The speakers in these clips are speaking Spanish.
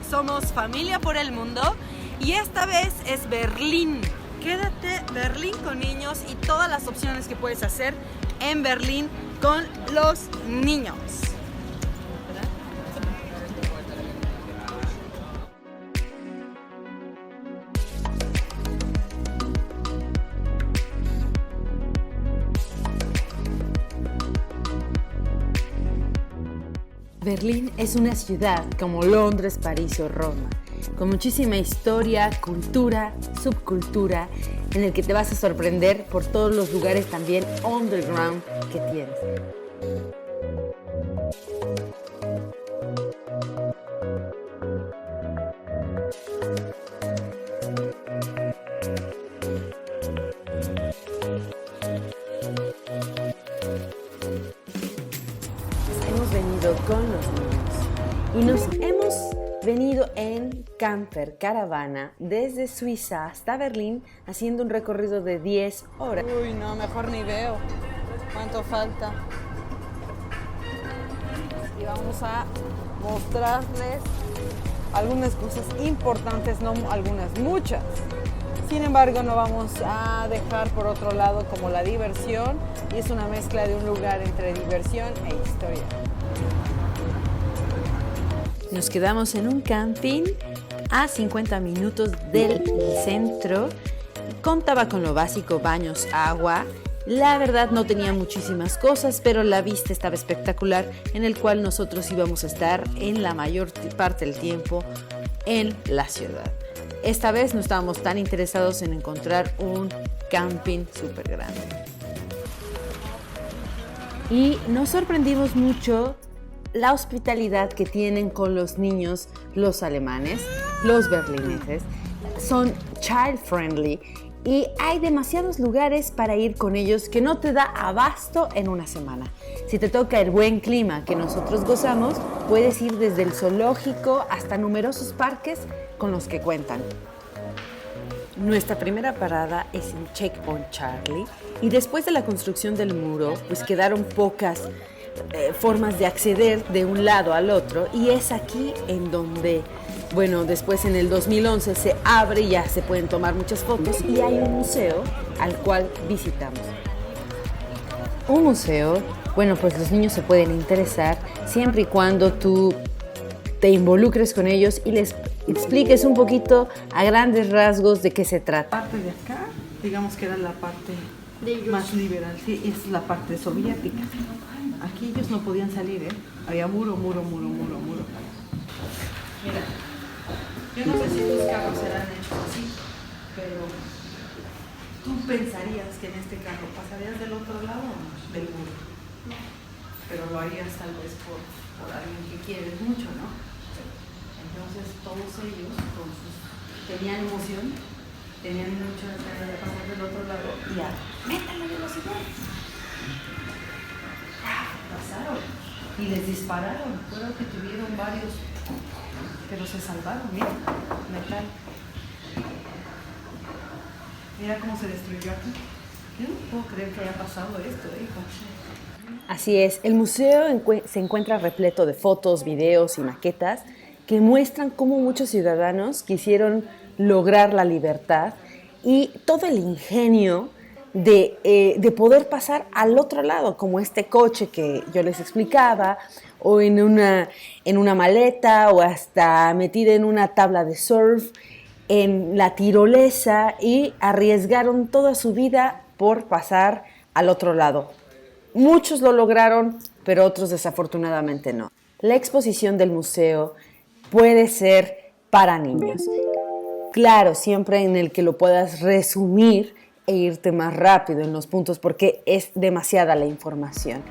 somos Familia por el Mundo y esta vez es Berlín. Quédate Berlín con niños y todas las opciones que puedes hacer en Berlín con los niños. Berlín es una ciudad como Londres, París o Roma, con muchísima historia, cultura, subcultura, en el que te vas a sorprender por todos los lugares también underground que tienes. Hemos venido con los niños y nos hemos venido en camper, caravana, desde Suiza hasta Berlín, haciendo un recorrido de 10 horas. Uy, no, mejor ni veo. ¿Cuánto falta? Y vamos a mostrarles algunas cosas importantes, no algunas, muchas. Sin embargo, no vamos a dejar por otro lado como la diversión, y es una mezcla de un lugar entre diversión e historia. Nos quedamos en un camping a 50 minutos del centro. Contaba con lo básico, baños, agua. La verdad no tenía muchísimas cosas, pero la vista estaba espectacular, en el cual nosotros íbamos a estar en la mayor parte del tiempo en la ciudad. Esta vez no estábamos tan interesados en encontrar un camping súper grande. Y nos sorprendimos mucho la hospitalidad que tienen con los niños los alemanes, los berlineses. Son child friendly y hay demasiados lugares para ir con ellos que no te da abasto en una semana. Si te toca el buen clima que nosotros gozamos, puedes ir desde el zoológico hasta numerosos parques con los que cuentan. Nuestra primera parada es en Checkpoint Charlie y después de la construcción del muro, pues quedaron pocas formas de acceder de un lado al otro, y es aquí en donde, bueno, después en el 2011 se abre y ya se pueden tomar muchas fotos, y hay un museo al cual visitamos. Un museo, bueno, pues los niños se pueden interesar siempre y cuando tú te involucres con ellos y les expliques un poquito a grandes rasgos de qué se trata. La parte de acá, digamos que era la parte más liberal, sí, es la parte soviética. Aquí ellos no podían salir, ¿eh? Había muro. Mira, yo no sé si tus carros serán hechos así, pero tú pensarías que en este carro pasarías del otro lado del muro. Pero lo harías tal vez por alguien que quieres mucho, ¿no? Entonces todos ellos tenían emoción, tenían mucho ganas de pasar del otro lado y ya, ¡metan la velocidad! Pasaron y les dispararon. Creo que tuvieron varios, pero se salvaron. Mira, metal. Mira cómo se destruyó aquí. Yo no puedo creer que haya pasado esto, hijo. Así es, el museo se encuentra repleto de fotos, videos y maquetas que muestran cómo muchos ciudadanos quisieron lograr la libertad y todo el ingenio de poder pasar al otro lado, como este coche que yo les explicaba, o en una maleta, o hasta metida en una tabla de surf, en la tirolesa, y arriesgaron toda su vida por pasar al otro lado. Muchos lo lograron, pero otros desafortunadamente no. La exposición del museo puede ser para niños. Claro, siempre en el que lo puedas resumir e irte más rápido en los puntos, porque es demasiada la información.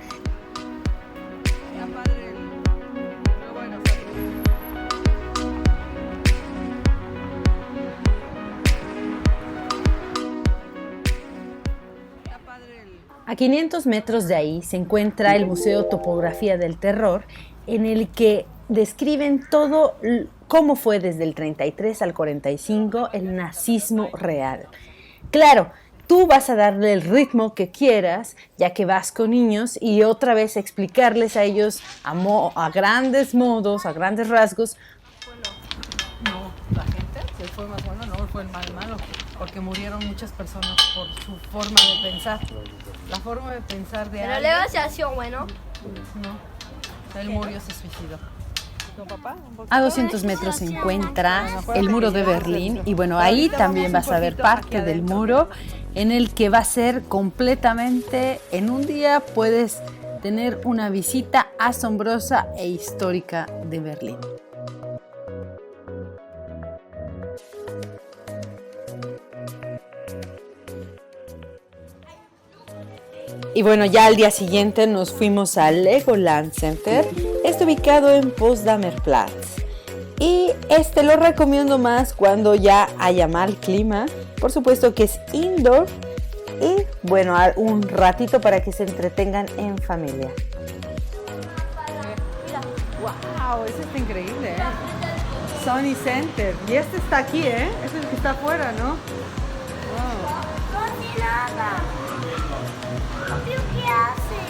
A 500 metros de ahí se encuentra el Museo Topografía del Terror, en el que describen todo cómo fue desde el 33 al 45 el nazismo real. Claro, tú vas a darle el ritmo que quieras, ya que vas con niños, y otra vez explicarles a ellos a grandes modos, a grandes rasgos, se fue más bueno, no, fue el mal malo, porque murieron muchas personas por su forma de pensar. La forma de pensar de Pero alguien. luego se hacía bueno. No, él murió, se suicidó. A 200 metros se encuentra el muro de Berlín y bueno, ahí también vas a ver parte del muro en el que va a ser completamente, en un día puedes tener una visita asombrosa e histórica de Berlín. Y bueno, ya al día siguiente nos fuimos al Legoland Center. Está ubicado en Potsdamer Platz. Y lo recomiendo más cuando ya haya mal clima. Por supuesto que es indoor. Y bueno, un ratito para que se entretengan en familia. ¡Wow! Ese está increíble, ¿eh? Sony Center. Y este está aquí, ¿eh? Es el que está afuera, ¿no? Wow. ¿Qué hace?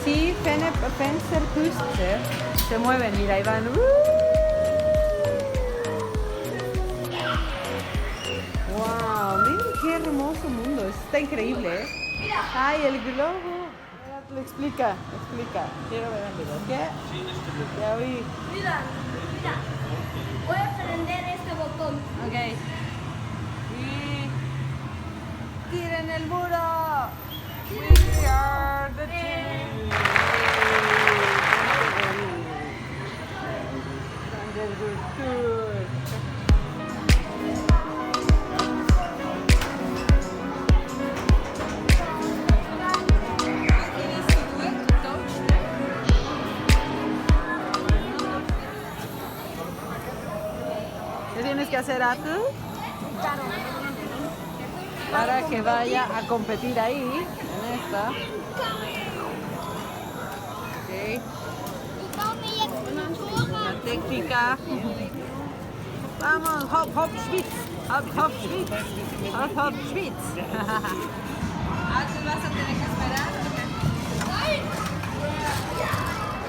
Sí, Fensterküste. Se mueven, mira, ahí van. ¡Wow! Miren qué hermoso mundo. Esto está increíble, ¿eh? ¡Ay, el globo! Lo explica. Quiero ver el video. ¿Qué? Ya vi. Mira. Voy a prender este botón. Ok. Y tiren el muro. We are the team. ¿Qué tienes que hacer, Atu? Para que vaya a competir ahí, en esta. Ok. La técnica. Vamos, hop, hop, schwitz. Hop, hop, schwitz. Hop, hop, schwitz. Tú vas a tener que esperar.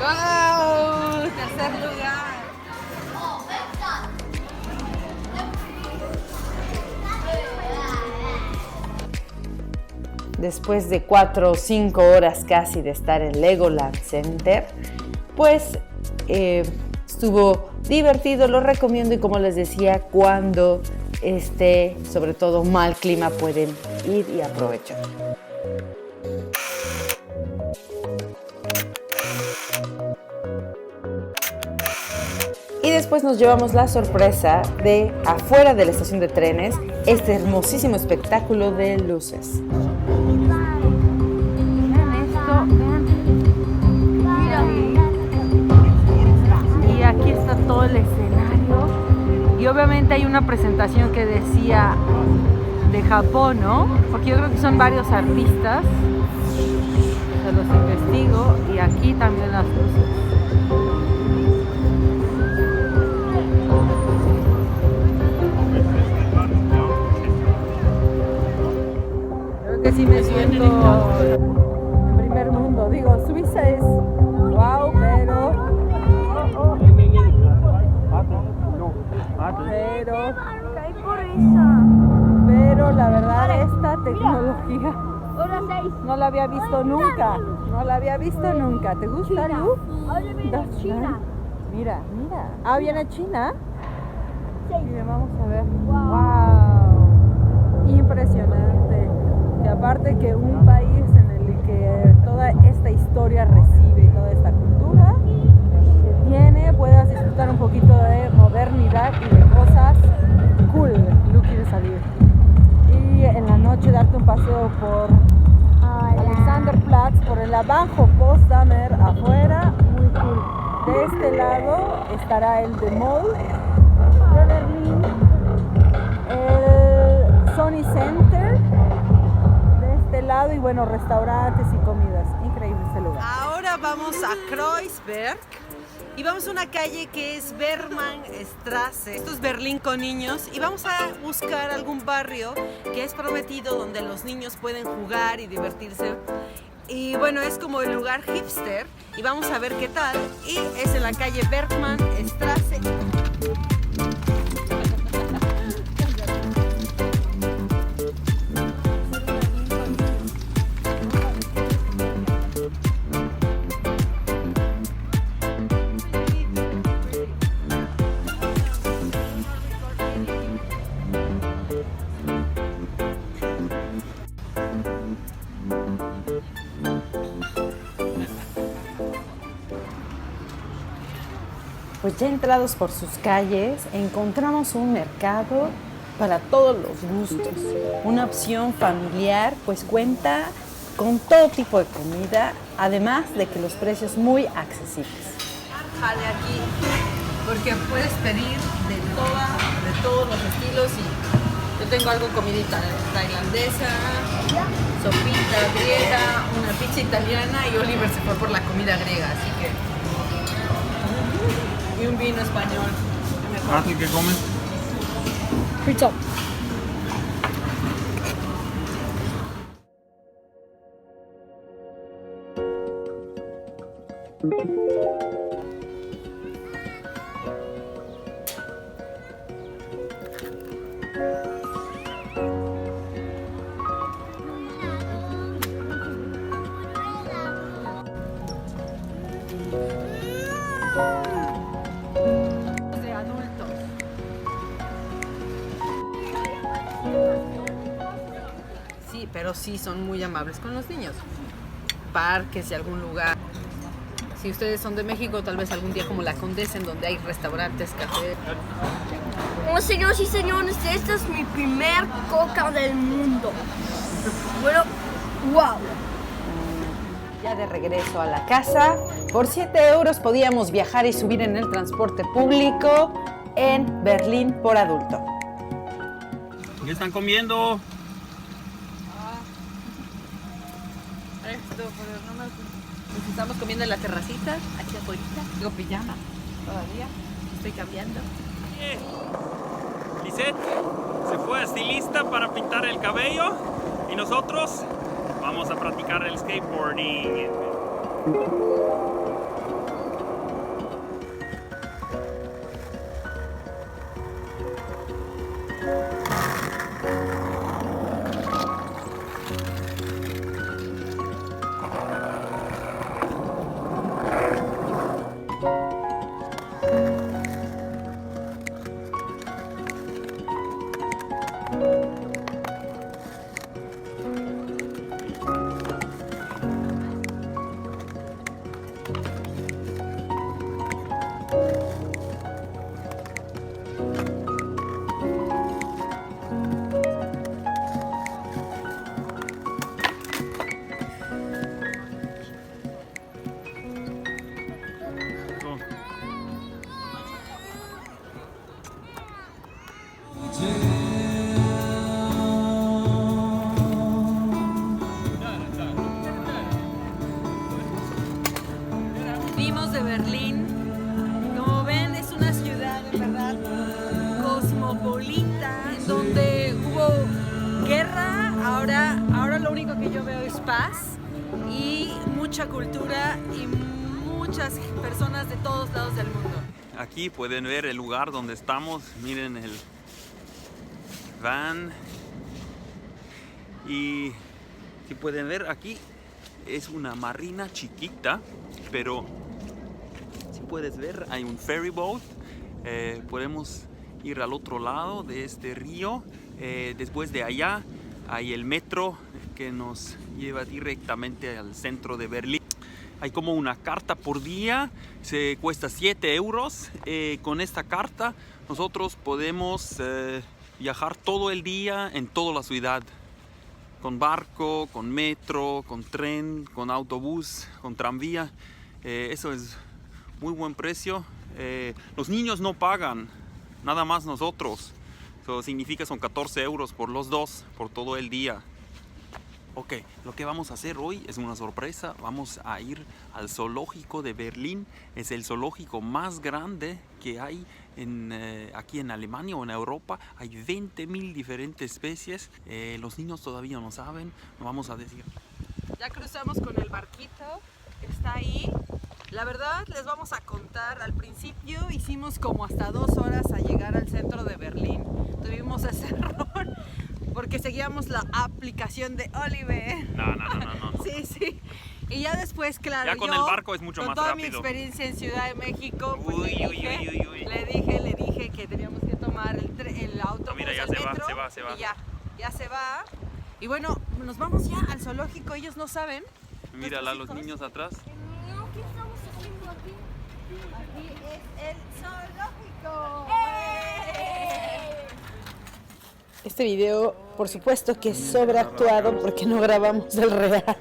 ¡Wow! Tercer lugar. Después de 4 o 5 horas casi de estar en Legoland Center, pues estuvo divertido, lo recomiendo y como les decía, cuando esté sobre todo mal clima pueden ir y aprovechar. Y después nos llevamos la sorpresa de afuera de la estación de trenes, este hermosísimo espectáculo de luces. Y aquí está todo el escenario y obviamente hay una presentación que decía de Japón, ¿no? Porque yo creo que son varios artistas, se los investigo, y aquí también las luces. Creo que sí me siento en primer mundo. Digo, Suiza es wow, pero la verdad esta tecnología no la había visto nunca. ¿Te gusta, Lu? China. Mira. Ah, viene China. Sí. Mira, vamos a ver. Wow. Impresionante. Y aparte que un país en el que toda esta historia recibe y toda esta cultura que tiene, puedas disfrutar un poquito de modernidad y de cosas cool. Lu quiere salir. Y en la noche darte un paseo por Alexanderplatz, por el abajo Potsdamer, afuera, muy cool. De este lado estará el The Mall de Berlín, el Sony Center de este lado y bueno, restaurantes y comidas. Increíble este lugar. Ahora vamos a Kreuzberg y vamos a una calle que es Bergmannstraße. Esto es Berlín con niños y vamos a buscar algún barrio que es prometido donde los niños pueden jugar y divertirse. Y bueno, es como el lugar hipster y vamos a ver qué tal. Y es en la calle Bergmannstraße. Pues ya entrados por sus calles, encontramos un mercado para todos los gustos. Una opción familiar, pues cuenta con todo tipo de comida, además de que los precios muy accesibles. Jale aquí, porque puedes pedir de todos los estilos y yo tengo algo comidita tailandesa, sopita griega, una pizza italiana y Oliver se fue por la comida griega, así que... Y un vino español. ¿Tú qué comes? Pizza. De adultos. Sí, pero sí son muy amables con los niños. Parques y algún lugar. Si ustedes son de México, tal vez algún día como la Condesa, en donde hay restaurantes, cafés. Oh, señores y señores, esta es mi primer coca del mundo. Bueno, wow. Ya de regreso a la casa, por 7 euros podíamos viajar y subir en el transporte público en Berlín por adulto. ¿Qué están comiendo? Pues estamos comiendo en la terracita, aquí afuera. Digo pijama, todavía. Estoy cambiando. Lisette se fue a estilista para pintar el cabello y nosotros vamos a practicar el skateboarding. Vimos de Berlín. Como ven, es una ciudad de verdad cosmopolita, en donde hubo guerra. Ahora lo único que yo veo es paz y mucha cultura y muchas personas de todos lados del mundo. Aquí pueden ver el lugar donde estamos. Miren el van. Y si pueden ver aquí es una marina chiquita, pero si puedes ver hay un ferry boat. Podemos ir al otro lado de este río. Después de allá hay el metro que nos lleva directamente al centro de Berlín. Hay como una carta por día, se cuesta 7 euros. Con esta carta nosotros podemos viajar todo el día en toda la ciudad. Con barco, con metro, con tren, con autobús, con tranvía. Eso es muy buen precio. Los niños no pagan, nada más nosotros. Eso significa son 14 euros por los dos, por todo el día. Ok, lo que vamos a hacer hoy es una sorpresa. Vamos a ir al zoológico de Berlín. Es el zoológico más grande que hay aquí en Alemania o en Europa. Hay 20.000 diferentes especies. Los niños todavía no saben, no vamos a decir. Ya cruzamos con el barquito que está ahí. La verdad les vamos a contar, al principio hicimos como hasta 2 horas a llegar al centro de Berlín. Tuvimos ese error porque seguíamos la aplicación de Oliver. No. Sí. Y ya después, claro, ya con yo, el barco es mucho con más toda rápido. mi experiencia en Ciudad de México, pues Uy. le dije que teníamos que tomar el autobús, Mira, ya el se va, metro, se va. y ya se va. Y bueno, nos vamos ya al zoológico, ellos no saben. Mírala a los niños atrás. No, ¿qué estamos haciendo aquí? Aquí es el zoológico. Este video, por supuesto que es sobreactuado porque no grabamos el real.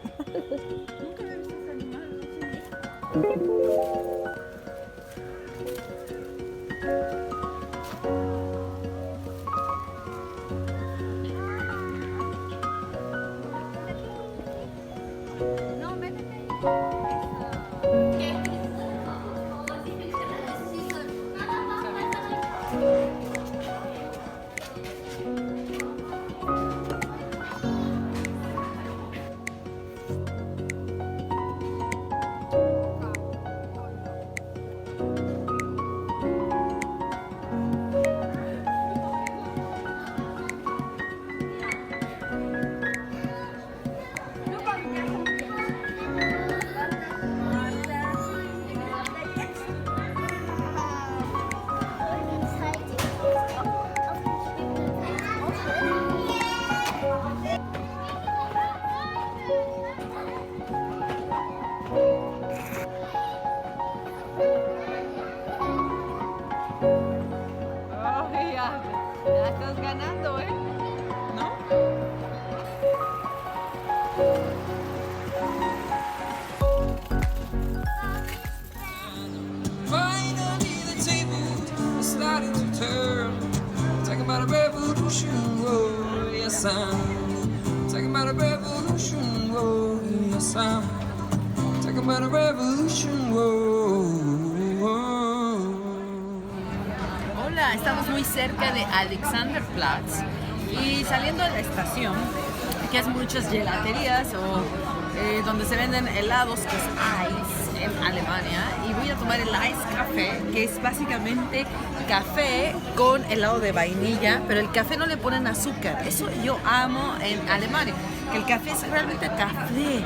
Ya estás ganando, ¿eh? ¿No? Finally, the table is starting to turn. Talking about a revolution, whoa, yes I'm. Talking about a revolution, whoa, yes I'm. Talking about a revolution, whoa. Hola, estamos muy cerca de Alexanderplatz y saliendo de la estación, que es muchas gelaterías o donde se venden helados, que es Eis en Alemania, y voy a tomar el Eis Café, que es básicamente café con helado de vainilla, pero el café no le ponen azúcar. Eso yo amo en Alemania, que el café es realmente café,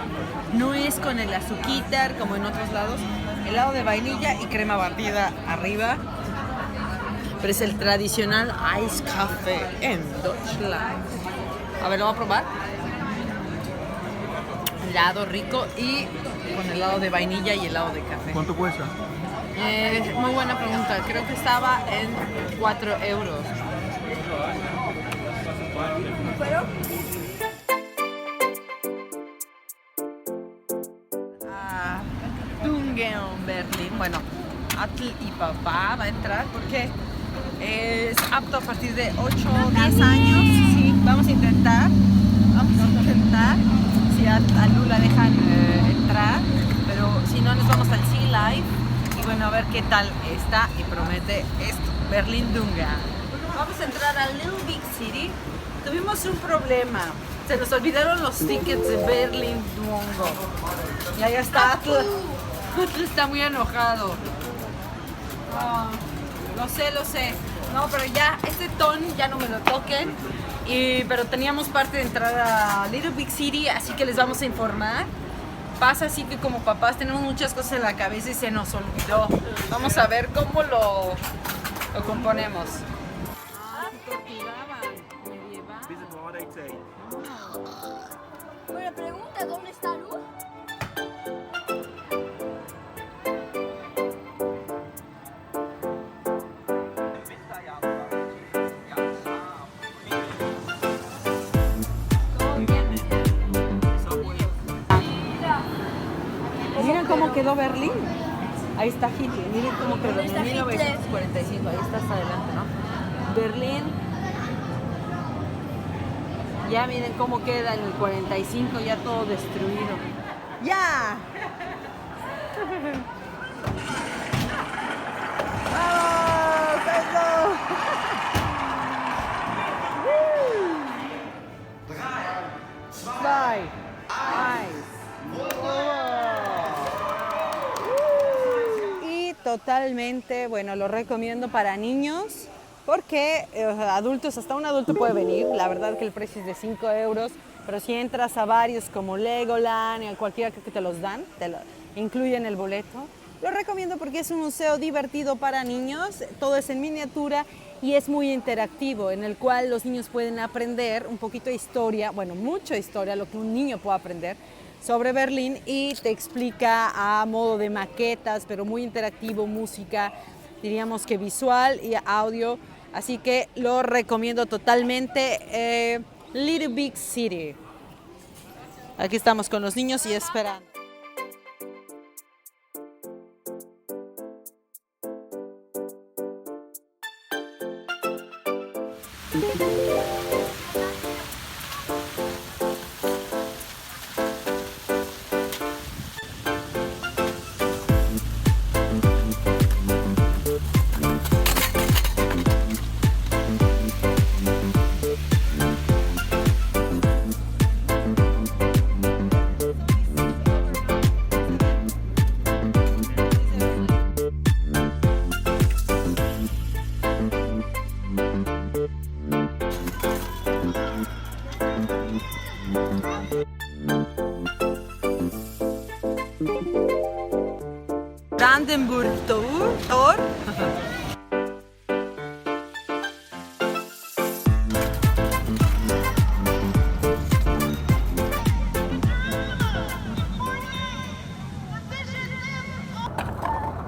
no es con el azuquitar como en otros lados. Helado de vainilla y crema batida arriba. Pero es el tradicional Eiskaffee en Deutschland. A ver, lo voy a probar. Helado rico y con helado de vainilla y helado de café. ¿Cuánto cuesta? Muy buena pregunta. Creo que estaba en 4 euros. Dungen, Berlín. Bueno, Atl y papá va a entrar porque es apto a partir de 8 o 10 años. Sí, vamos a intentar. Si a Lula dejan entrar, pero si no nos vamos al Sea Life y bueno, a ver qué tal está y promete esto, Berlín Dunga. Vamos a entrar a Little Big City. Tuvimos un problema, se nos olvidaron los tickets de Berlín Dunga. Y ahí está Atl. Atl está muy enojado. Oh, lo sé. No, pero ya, este ton ya no me lo toquen. Pero teníamos parte de entrar a Little Big City, así que les vamos a informar. Pasa así que como papás tenemos muchas cosas en la cabeza y se nos olvidó. Vamos a ver cómo lo componemos. Buena pregunta, ¿dónde está Luz? Miren cómo quedó Berlín. Ahí está Hitler. Miren cómo quedó en está 1945. Ahí está hasta adelante, ¿no? Berlín. Ya miren cómo queda en el 45, ya todo destruido. ¡Ya! ¡Vamos! ¡Eso! Zwei, y totalmente, bueno, lo recomiendo para niños porque adultos, hasta un adulto puede venir. La verdad que el precio es de 5 euros, pero si entras a varios como Legoland y a cualquiera que te los dan, te lo incluyen el boleto. Lo recomiendo porque es un museo divertido para niños, todo es en miniatura y es muy interactivo, en el cual los niños pueden aprender un poquito de historia, bueno, mucha historia, lo que un niño puede aprender sobre Berlín, y te explica a modo de maquetas, pero muy interactivo, música. diríamos que visual y audio. Así que lo recomiendo totalmente. Little Big City. Aquí estamos con los niños y esperando. Brandenburg Tor.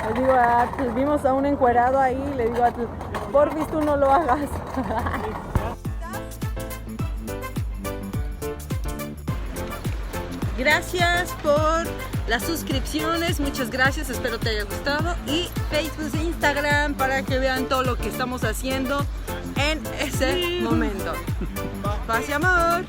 Le digo a Atle, vimos a un encuerado ahí, le digo a Atle, porfis tú no lo hagas. Gracias por las suscripciones, muchas gracias, espero te haya gustado. Y Facebook e Instagram para que vean todo lo que estamos haciendo en ese momento. Paz y amor.